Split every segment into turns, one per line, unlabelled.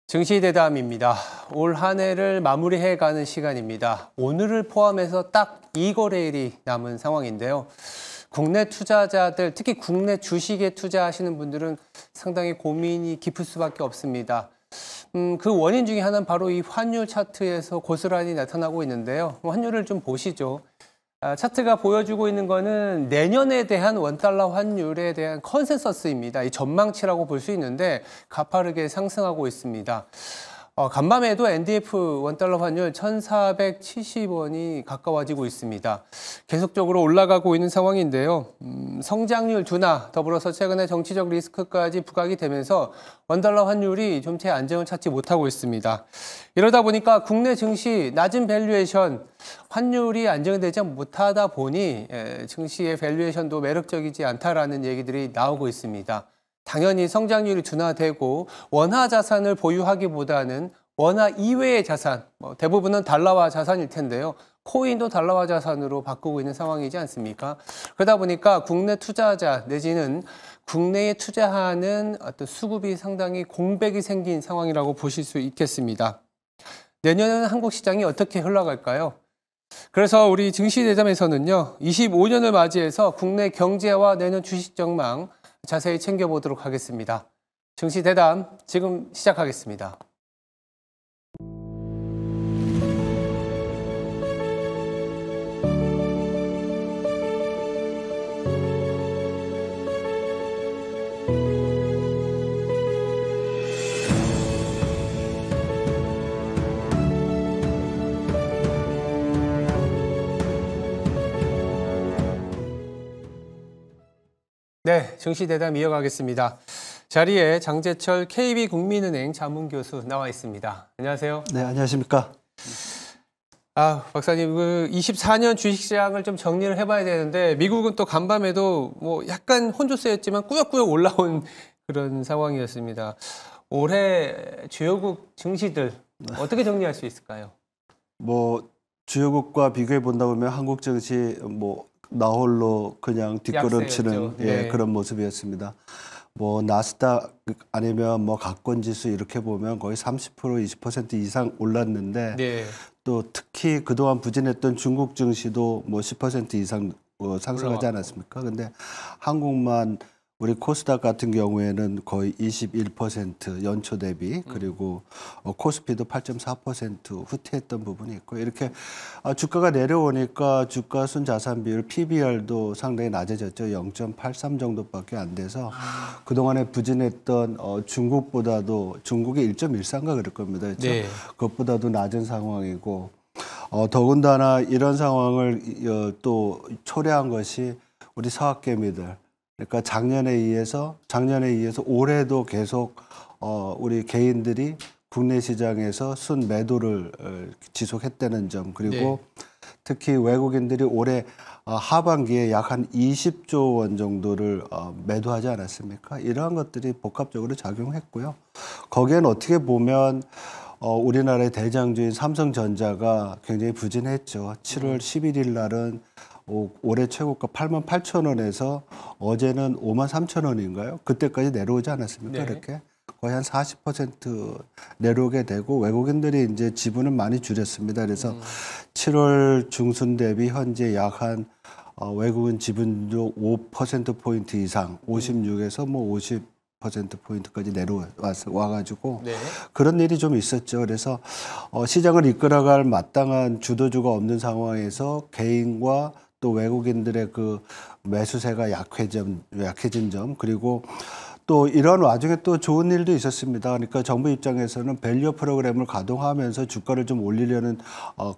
증시대담입니다. 올 한 해를 마무리해가는 시간입니다. 오늘을 포함해서 딱 2거래일이 남은 상황인데요. 국내 투자자들, 특히 국내 주식에 투자하시는 분들은 상당히 고민이 깊을 수밖에 없습니다. 그 원인 중에 하나는 바로 이 환율 차트에서 고스란히 나타나고 있는데요. 환율을 좀 보시죠. 차트가 보여주고 있는 거는 내년에 대한 원달러 환율에 대한 컨센서스입니다. 이 전망치라고 볼 수 있는데 가파르게 상승하고 있습니다. 간밤에도 NDF 원달러 환율 1,470원이 가까워지고 있습니다. 계속적으로 올라가고 있는 상황인데요. 성장률 둔화, 더불어서 최근에 정치적 리스크까지 부각이 되면서 원달러 환율이 좀 제 안정을 찾지 못하고 있습니다. 이러다 보니까 국내 증시 낮은 밸류에이션, 환율이 안정되지 못하다 보니 증시의 밸류에이션도 매력적이지 않다라는 얘기들이 나오고 있습니다. 당연히 성장률이 둔화되고 원화 자산을 보유하기보다는 원화 이외의 자산, 대부분은 달러화 자산일 텐데요. 코인도 달러화 자산으로 바꾸고 있는 상황이지 않습니까? 그러다 보니까 국내 투자자 내지는 국내에 투자하는 어떤 수급이 상당히 공백이 생긴 상황이라고 보실 수 있겠습니다. 내년에는 한국 시장이 어떻게 흘러갈까요? 그래서 우리 증시대담에서는요, 25년을 맞이해서 국내 경제와 내년 주식 전망 자세히 챙겨보도록 하겠습니다. 증시대담 지금 시작하겠습니다. 네, 증시대담 이어가겠습니다. 자리에 장재철 KB국민은행 자문교수 나와 있습니다. 안녕하세요.
네, 안녕하십니까.
박사님, 24년 주식시장을 좀 정리를 해봐야 되는데 미국은 또 간밤에도 약간 혼조세였지만 꾸역꾸역 올라온 그런 상황이었습니다. 올해 주요국 증시들 어떻게 정리할 수 있을까요?
주요국과 비교해 본다 보면 한국 증시 나홀로 그냥 뒷걸음치는
네.
그런 모습이었습니다. 나스닥 아니면 가권 지수 이렇게 보면 거의 30% 20% 이상 올랐는데
네.
또 특히 그동안 부진했던 중국 증시도 10% 이상 상승하지 않았습니까? 근데 한국만 우리 코스닥 같은 경우에는 거의 21% 연초 대비 그리고 코스피도 8.4% 후퇴했던 부분이 있고 이렇게 주가가 내려오니까 주가 순자산 비율 PBR도 상당히 낮아졌죠. 0.83 정도밖에 안 돼서 그동안에 부진했던 중국보다도 중국이 1.13가 그럴 겁니다. 그렇죠?
네.
그것보다도 낮은 상황이고 더군다나 이런 상황을 또 초래한 것이 우리 서학개미들 그러니까 작년에 의해서 올해도 계속 우리 개인들이 국내 시장에서 순매도를 지속했다는 점 그리고 특히 외국인들이 올해 하반기에 약 한 20조 원 정도를 매도하지 않았습니까? 이러한 것들이 복합적으로 작용했고요. 거기엔 어떻게 보면 우리나라의 대장주인 삼성전자가 굉장히 부진했죠. 7월 11일 날은 올해 최고가 88,000원에서 어제는 53,000원인가요? 그때까지 내려오지 않았습니까?
네.
이렇게 거의 한 40% 내려오게 되고 외국인들이 이제 지분을 많이 줄였습니다. 그래서 7월 중순 대비 현재 약 한 외국인 지분도 5%포인트 이상 56에서 50%포인트까지 내려와가지고 그런 일이 좀 있었죠. 그래서 시장을 이끌어갈 마땅한 주도주가 없는 상황에서 개인과 또 외국인들의 그 매수세가 약해진 점 그리고 또 이런 와중에 또 좋은 일도 있었습니다. 그러니까 정부 입장에서는 밸류 프로그램을 가동하면서 주가를 좀 올리려는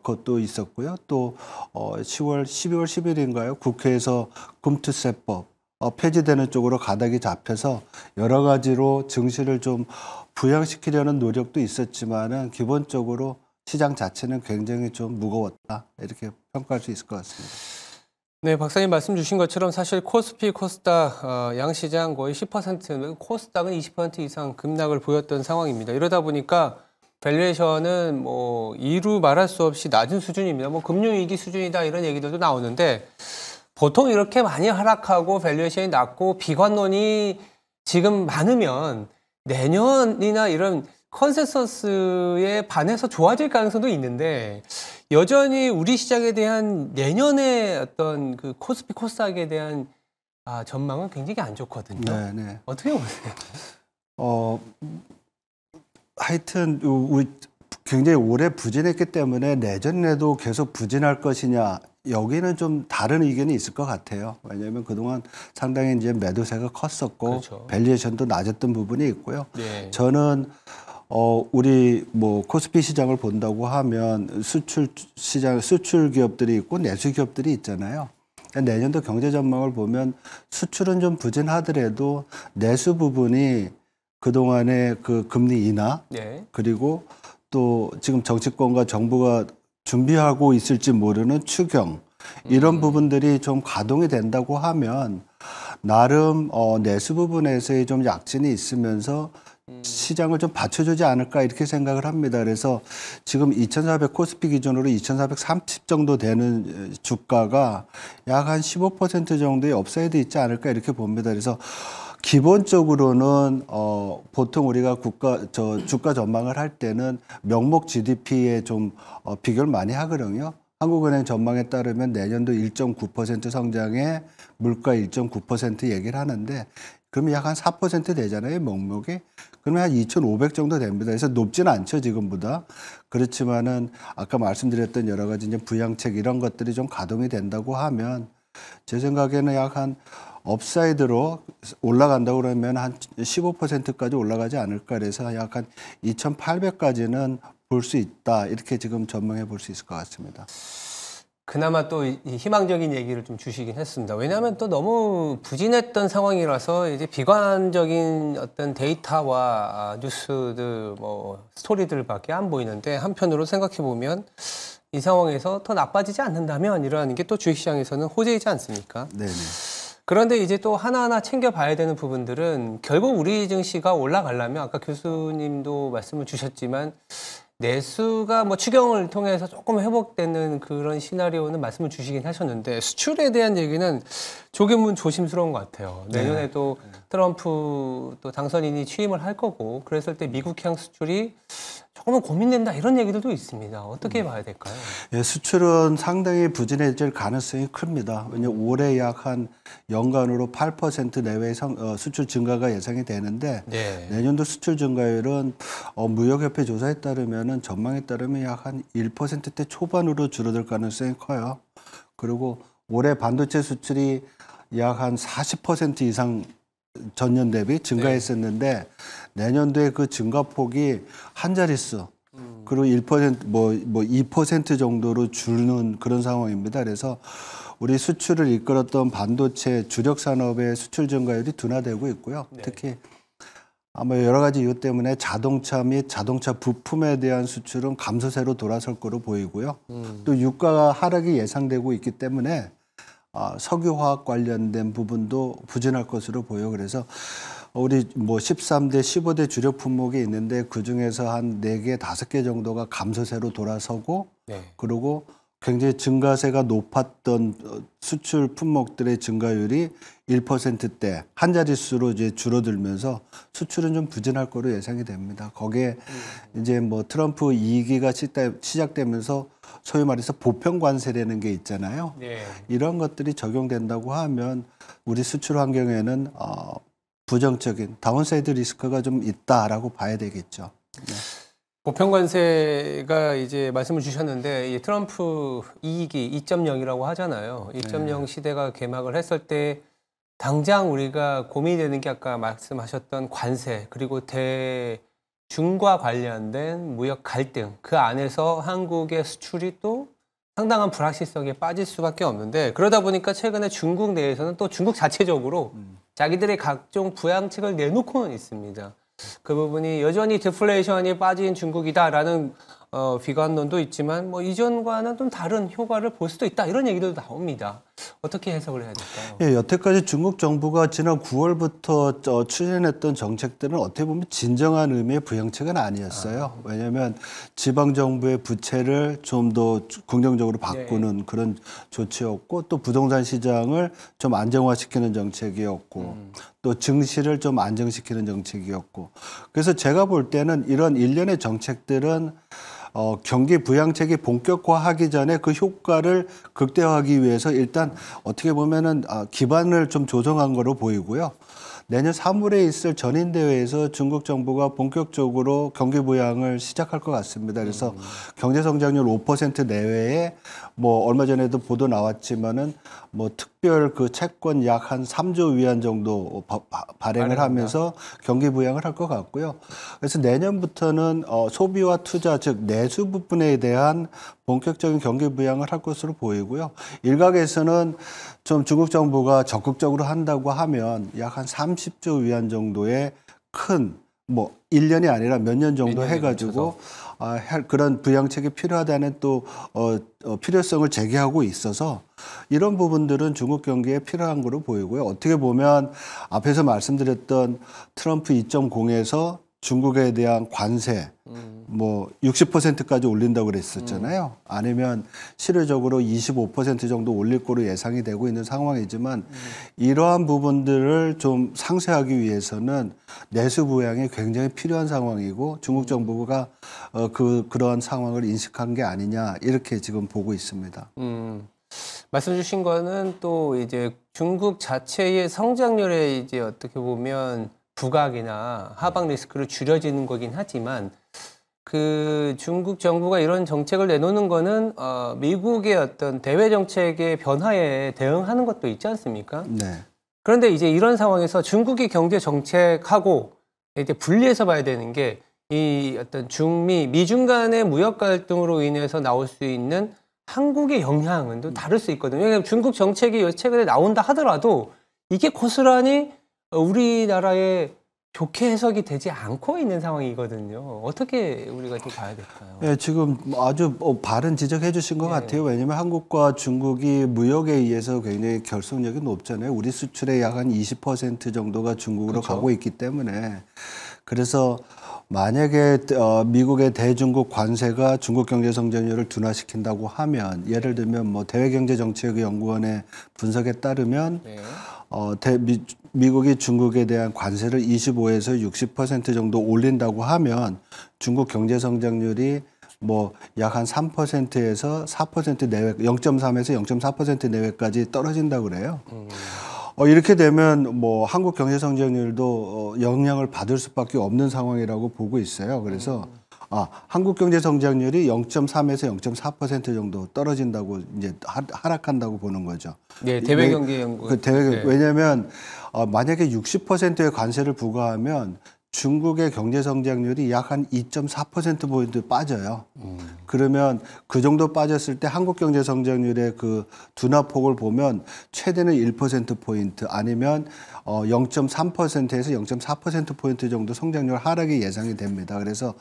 것도 있었고요. 또 12월 10일인가요? 국회에서 금투세법 폐지되는 쪽으로 가닥이 잡혀서 여러 가지로 증시를 좀 부양시키려는 노력도 있었지만은 기본적으로 시장 자체는 굉장히 좀 무거웠다 이렇게 평가할 수 있을 것 같습니다.
네, 박사님 말씀 주신 것처럼 사실 코스피, 코스닥 양시장 거의 10%, 코스닥은 20% 이상 급락을 보였던 상황입니다. 이러다 보니까 밸류에이션은 이루 말할 수 없이 낮은 수준입니다. 금융위기 수준이다 이런 얘기들도 나오는데 보통 이렇게 많이 하락하고 밸류에이션이 낮고 비관론이 지금 많으면 내년이나 이런 컨센서스에 반해서 좋아질 가능성도 있는데 여전히 우리 시장에 대한 내년의 어떤 그 코스피 코스닥에 대한 전망은 굉장히 안 좋거든요.
네, 네.
어떻게 보세요?
하여튼 우리 굉장히 오래 부진했기 때문에 내년에도 계속 부진할 것이냐, 여기는 좀 다른 의견이 있을 것 같아요. 왜냐하면 그동안 상당히 이제 매도세가 컸었고
그렇죠.
밸류에이션도 낮았던 부분이 있고요.
네.
저는 우리 뭐 코스피 시장을 본다고 하면 수출 시장, 수출 기업들이 있고 내수 기업들이 있잖아요. 내년도 경제 전망을 보면 수출은 좀 부진하더라도 내수 부분이 그동안의 그 금리 인하,
네.
그리고 또 지금 정치권과 정부가 준비하고 있을지 모르는 추경, 이런 부분들이 좀 가동이 된다고 하면 나름 내수 부분에서의 좀 약진이 있으면서 시장을 좀 받쳐주지 않을까 이렇게 생각을 합니다. 그래서 지금 2,400 코스피 기준으로 2,430 정도 되는 주가가 약 한 15% 정도의 업사이드 있지 않을까 이렇게 봅니다. 그래서 기본적으로는 보통 우리가 주가 전망을 할 때는 명목 GDP에 좀 비교를 많이 하거든요. 한국은행 전망에 따르면 내년도 1.9% 성장에 물가 1.9% 얘기를 하는데, 그러면 약 한 4% 되잖아요, 명목이. 그러면 한 2,500 정도 됩니다. 그래서 높지는 않죠, 지금보다. 그렇지만은 아까 말씀드렸던 여러 가지 이제 부양책 이런 것들이 좀 가동이 된다고 하면 제 생각에는 약 한 업사이드로 올라간다고 그러면 한 15%까지 올라가지 않을까. 그래서 약 한 2,800까지는 볼 수 있다. 이렇게 지금 전망해 볼 수 있을 것 같습니다.
그나마 또 희망적인 얘기를 좀 주시긴 했습니다. 왜냐하면 또 너무 부진했던 상황이라서 이제 비관적인 어떤 데이터와 뉴스들, 뭐 스토리들밖에 안 보이는데, 한편으로 생각해 보면 이 상황에서 더 나빠지지 않는다면 이러한 게 또 주식시장에서는 호재이지 않습니까?
네네.
그런데 이제 또 하나하나 챙겨봐야 되는 부분들은 결국 우리 증시가 올라가려면 아까 교수님도 말씀을 주셨지만 내수가 뭐 추경을 통해서 조금 회복되는 그런 시나리오는 말씀을 주시긴 하셨는데, 수출에 대한 얘기는 조금은 조심스러운 것 같아요. 내년에도 트럼프 또 당선인이 취임을 할 거고, 그랬을 때 미국향 수출이 조금은 고민된다 이런 얘기들도 있습니다. 어떻게 봐야 될까요?
예, 수출은 상당히 부진해질 가능성이 큽니다. 왜냐하면 올해 약 한 연간으로 8% 내외의 수출 증가가 예상이 되는데,
네.
내년도 수출 증가율은 무역협회 조사에 따르면 전망에 따르면 약 한 1%대 초반으로 줄어들 가능성이 커요. 그리고 올해 반도체 수출이 약 한 40% 이상 전년 대비 증가했었는데 내년도에 그 증가폭이 한 자릿수, 그리고 1% 뭐 2% 정도로 줄는 그런 상황입니다. 그래서 우리 수출을 이끌었던 반도체 주력 산업의 수출 증가율이 둔화되고 있고요.
네.
특히 아마 여러 가지 이유 때문에 자동차 및 자동차 부품에 대한 수출은 감소세로 돌아설 거로 보이고요. 또 유가 하락이 예상되고 있기 때문에 석유화학 관련된 부분도 부진할 것으로 보여. 그래서 우리 뭐 13대, 15대 주력 품목이 있는데 그 중에서 한 4개, 5개 정도가 감소세로 돌아서고,
네.
그리고 굉장히 증가세가 높았던 수출 품목들의 증가율이 1%대 한 자릿수로 이제 줄어들면서 수출은 좀 부진할 거로 예상이 됩니다. 거기에 이제 뭐 트럼프 2기가 시작되면서 소위 말해서 보편 관세라는 게 있잖아요.
네.
이런 것들이 적용된다고 하면 우리 수출 환경에는 부정적인 다운사이드 리스크가 좀 있다라고 봐야 되겠죠. 네.
보편 관세가 이제 말씀을 주셨는데, 이 트럼프 2기 2.0이라고 하잖아요. 2.0 시대가 개막을 했을 때 당장 우리가 고민되는 게 아까 말씀하셨던 관세, 그리고 대중과 관련된 무역 갈등, 그 안에서 한국의 수출이 또 상당한 불확실성에 빠질 수밖에 없는데, 그러다 보니까 최근에 중국 내에서는 또 중국 자체적으로 자기들의 각종 부양책을 내놓고는 있습니다. 그 부분이 여전히 디플레이션이 빠진 중국이다라는 비관론도 있지만 뭐 이전과는 좀 다른 효과를 볼 수도 있다 이런 얘기도 나옵니다. 어떻게 해석을 해야 될까요?
예, 여태까지 중국 정부가 지난 9월부터 추진했던 정책들은 어떻게 보면 진정한 의미의 부양책은 아니었어요. 왜냐하면 지방 정부의 부채를 좀 더 긍정적으로 바꾸는 그런 조치였고, 또 부동산 시장을 좀 안정화시키는 정책이었고, 또 증시를 좀 안정시키는 정책이었고. 그래서 제가 볼 때는 이런 일련의 정책들은 경기 부양책이 본격화하기 전에 그 효과를 극대화하기 위해서 일단 어떻게 보면은 기반을 좀 조성한 거로 보이고요. 내년 3월에 있을 전인대회에서 중국 정부가 본격적으로 경기 부양을 시작할 것 같습니다. 그래서 경제 성장률 5% 내외에 뭐 얼마 전에도 보도 나왔지만은 뭐 특별 그 채권 약 한 3조 위안 정도 발행을 하면서 경기 부양을 할 것 같고요. 그래서 내년부터는 소비와 투자 즉 내수 부분에 대한 본격적인 경기 부양을 할 것으로 보이고요. 일각에서는 좀 중국 정부가 적극적으로 한다고 하면 약 한 30조 위안 정도의 큰 뭐 1년이 아니라 몇 년 정도 해가지고 그런 부양책이 필요하다는 또 필요성을 제기하고 있어서 이런 부분들은 중국 경기에 필요한 거로 보이고요. 어떻게 보면 앞에서 말씀드렸던 트럼프 2.0에서 중국에 대한 관세 뭐 60%까지 올린다고 그랬었잖아요. 아니면 실효적으로 25% 정도 올릴 거로 예상이 되고 있는 상황이지만 이러한 부분들을 좀 상쇄하기 위해서는 내수 부양이 굉장히 필요한 상황이고 중국 정부가 그러한 상황을 인식한 게 아니냐 이렇게 지금 보고 있습니다.
말씀 주신 거는 또 이제 중국 자체의 성장률에 이제 어떻게 보면 부각이나 하방 리스크를 줄여지는 거긴 하지만 그 중국 정부가 이런 정책을 내놓는 거는 미국의 어떤 대외 정책의 변화에 대응하는 것도 있지 않습니까?
네.
그런데 이제 이런 상황에서 중국의 경제 정책하고 이제 분리해서 봐야 되는 게 이 어떤 미중 간의 무역 갈등으로 인해서 나올 수 있는 한국의 영향은 또 다를 수 있거든요. 왜냐하면 중국 정책이 최근에 나온다 하더라도 이게 고스란히 우리나라에 좋게 해석이 되지 않고 있는 상황이거든요. 어떻게 우리가 또 봐야 될까요?
네, 지금 아주 바른 지적해 주신 것 같아요. 왜냐하면 한국과 중국이 무역에 의해서 굉장히 결속력이 높잖아요. 우리 수출의 약 한 20% 정도가 중국으로 가고 있기 때문에 그래서 만약에 미국의 대중국 관세가 중국 경제 성장률을 둔화시킨다고 하면 예를 들면 뭐 대외경제정책연구원의 분석에 따르면 미국이 중국에 대한 관세를 25에서 60% 정도 올린다고 하면 중국 경제 성장률이 뭐 약 한 3%에서 4% 내외, 0.3에서 0.4% 내외까지 떨어진다고 그래요. 이렇게 되면 뭐 한국 경제 성장률도 영향을 받을 수밖에 없는 상황이라고 보고 있어요. 그래서 한국 경제 성장률이 0.3에서 0.4% 정도 떨어진다고 이제 하락한다고 보는 거죠.
네, 대외 경제 연구.
왜냐하면 만약에 60%의 관세를 부과하면 중국의 경제 성장률이 약 한 2.4%포인트 빠져요. 그러면 그 정도 빠졌을 때 한국 경제 성장률의 그 둔화폭을 보면 최대는 1%포인트 아니면 0.3%에서 0.4%포인트 정도 성장률 하락이 예상이 됩니다. 그래서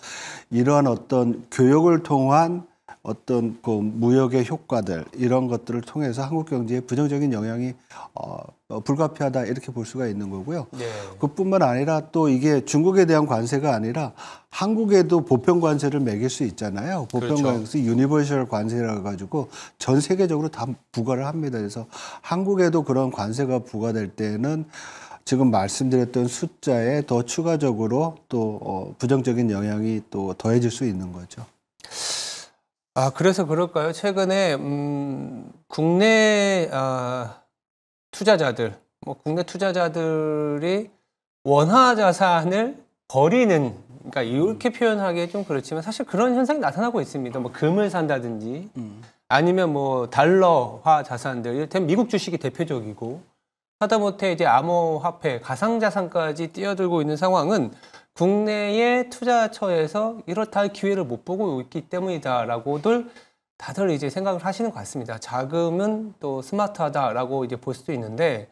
이러한 어떤 교역을 통한 어떤 그 무역의 효과들 이런 것들을 통해서 한국 경제에 부정적인 영향이 불가피하다 이렇게 볼 수가 있는 거고요. 그뿐만 아니라 또 이게 중국에 대한 관세가 아니라 한국에도 보편 관세를 매길 수 있잖아요. 보편 관세, 유니버셜 관세라 가지고 전 세계적으로 다 부과를 합니다. 그래서 한국에도 그런 관세가 부과될 때는 지금 말씀드렸던 숫자에 더 추가적으로 또 부정적인 영향이 또 더해질 수 있는 거죠.
그래서 그럴까요? 최근에 국내 투자자들, 국내 투자자들이 원화 자산을 버리는, 그러니까 이렇게 표현하기 좀 그렇지만 사실 그런 현상이 나타나고 있습니다. 뭐 금을 산다든지, 아니면 뭐 달러화 자산들, 이를테면 미국 주식이 대표적이고, 하다못해 이제 암호화폐, 가상자산까지 뛰어들고 있는 상황은 국내의 투자처에서 이렇다 할 기회를 못 보고 있기 때문이다라고들 다들 이제 생각을 하시는 것 같습니다. 자금은 또 스마트하다라고 이제 볼 수도 있는데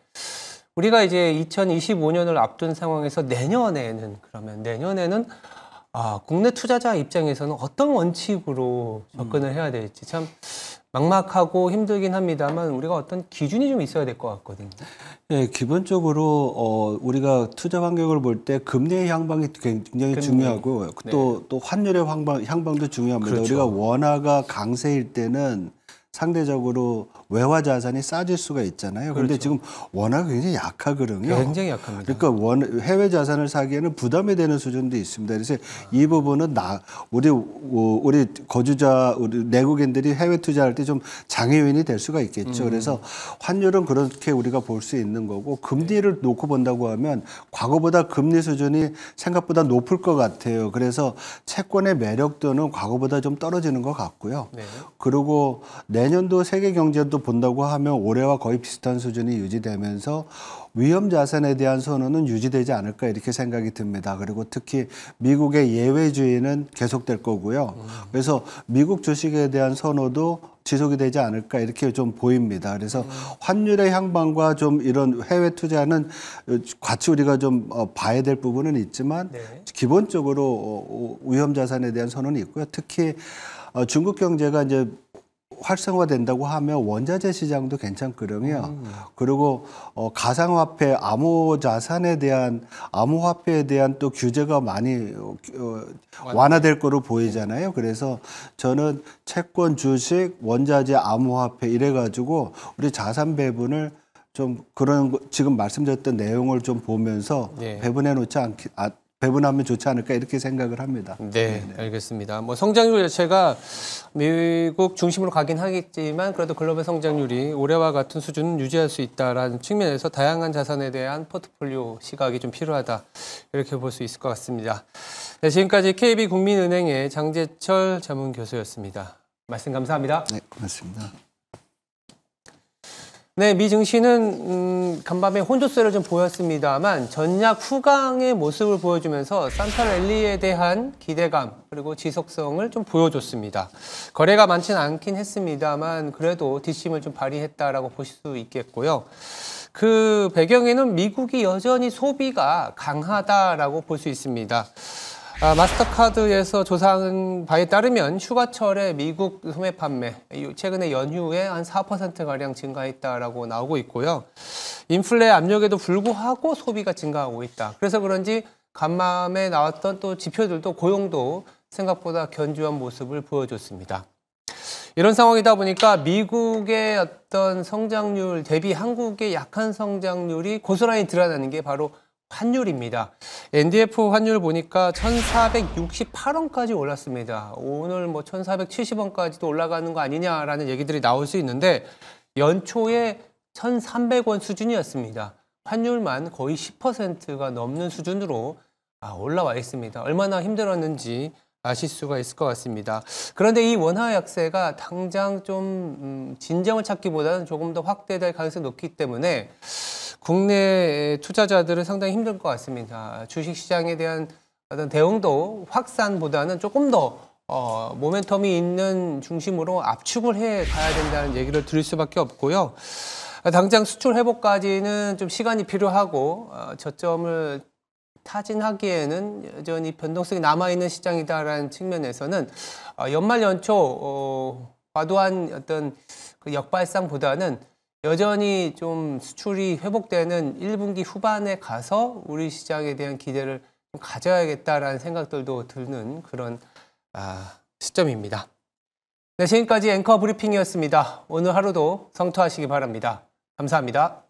우리가 이제 2025년을 앞둔 상황에서 내년에는 국내 투자자 입장에서는 어떤 원칙으로 접근을 해야 될지 참 막막하고 힘들긴 합니다만 우리가 어떤 기준이 좀 있어야 될 것 같거든요.
예, 기본적으로 우리가 투자 환경을 볼 때 금리의 향방이 굉장히
금리.
중요하고
네.
또 환율의 향방도 중요합니다.
그렇죠.
우리가 원화가 강세일 때는 상대적으로 외화 자산이 싸질 수가 있잖아요. 그런데
그렇죠.
지금 원화가 굉장히 약하거든요.
굉장히 약합니다.
그러니까 해외 자산을 사기에는 부담이 되는 수준도 있습니다. 그래서 이 부분은 우리 거주자, 우리 내국인들이 해외 투자할 때 좀 장애인이 될 수가 있겠죠. 그래서 환율은 그렇게 우리가 볼 수 있는 거고 금리를 놓고 본다고 하면 과거보다 금리 수준이 생각보다 높을 것 같아요. 그래서 채권의 매력도는 과거보다 좀 떨어지는 것 같고요.
네.
그리고 내년도 세계 경제도 본다고 하면 올해와 거의 비슷한 수준이 유지되면서 위험 자산에 대한 선호는 유지되지 않을까 이렇게 생각이 듭니다. 그리고 특히 미국의 예외주의는 계속될 거고요. 그래서 미국 주식에 대한 선호도 지속이 되지 않을까 이렇게 좀 보입니다. 그래서 환율의 향방과 좀 이런 해외 투자는 같이 우리가 좀 봐야 될 부분은 있지만
네.
기본적으로 위험 자산에 대한 선호는 있고요. 특히 중국 경제가 이제 활성화된다고 하면 원자재 시장도 괜찮거든요. 그리고 가상화폐, 암호화폐에 대한 또 규제가 많이 완화될 거로 보이잖아요. 그래서 저는 채권, 주식, 원자재, 암호화폐 이래가지고 우리 자산 배분을 좀 지금 말씀드렸던 내용을 좀 보면서
네.
배분하면 좋지 않을까 이렇게 생각을 합니다.
네, 알겠습니다. 뭐 성장률 자체가 미국 중심으로 가긴 하겠지만 그래도 글로벌 성장률이 올해와 같은 수준은 유지할 수 있다라는 측면에서 다양한 자산에 대한 포트폴리오 시각이 좀 필요하다 이렇게 볼 수 있을 것 같습니다. 네, 지금까지 KB국민은행의 장재철 자문 교수였습니다. 말씀 감사합니다.
네, 고맙습니다.
네, 미 증시는 간밤에 혼조세를 좀 보였습니다만 전약 후강의 모습을 보여주면서 산타랠리에 대한 기대감 그리고 지속성을 좀 보여줬습니다. 거래가 많지는 않긴 했습니다만 그래도 뒷심을 좀 발휘했다라고 보실 수 있겠고요. 그 배경에는 미국이 여전히 소비가 강하다라고 볼 수 있습니다. 마스터카드에서 조사한 바에 따르면 휴가철에 미국 소매 판매, 최근에 연휴에 한 4%가량 증가했다라고 나오고 있고요. 인플레 압력에도 불구하고 소비가 증가하고 있다. 그래서 그런지 간밤에 나왔던 또 지표들도 고용도 생각보다 견조한 모습을 보여줬습니다. 이런 상황이다 보니까 미국의 어떤 성장률 대비 한국의 약한 성장률이 고스란히 드러나는 게 바로 환율입니다. NDF 환율 보니까 1,468원까지 올랐습니다. 오늘 뭐 1,470원까지도 올라가는 거 아니냐라는 얘기들이 나올 수 있는데 연초에 1,300원 수준이었습니다. 환율만 거의 10%가 넘는 수준으로 올라와 있습니다. 얼마나 힘들었는지 아실 수가 있을 것 같습니다. 그런데 이 원화 약세가 당장 좀 진정을 찾기보다는 조금 더 확대될 가능성이 높기 때문에 국내 투자자들은 상당히 힘들 것 같습니다. 주식시장에 대한 어떤 대응도 확산보다는 조금 더 모멘텀이 있는 중심으로 압축을 해 가야 된다는 얘기를 드릴 수밖에 없고요. 당장 수출 회복까지는 좀 시간이 필요하고 저점을 타진하기에는 여전히 변동성이 남아있는 시장이다라는 측면에서는 연말 연초 과도한 어떤 그 역발상보다는 여전히 좀 수출이 회복되는 1분기 후반에 가서 우리 시장에 대한 기대를 좀 가져야겠다라는 생각들도 드는 그런 시점입니다. 네, 지금까지 앵커 브리핑이었습니다. 오늘 하루도 성투하시기 바랍니다. 감사합니다.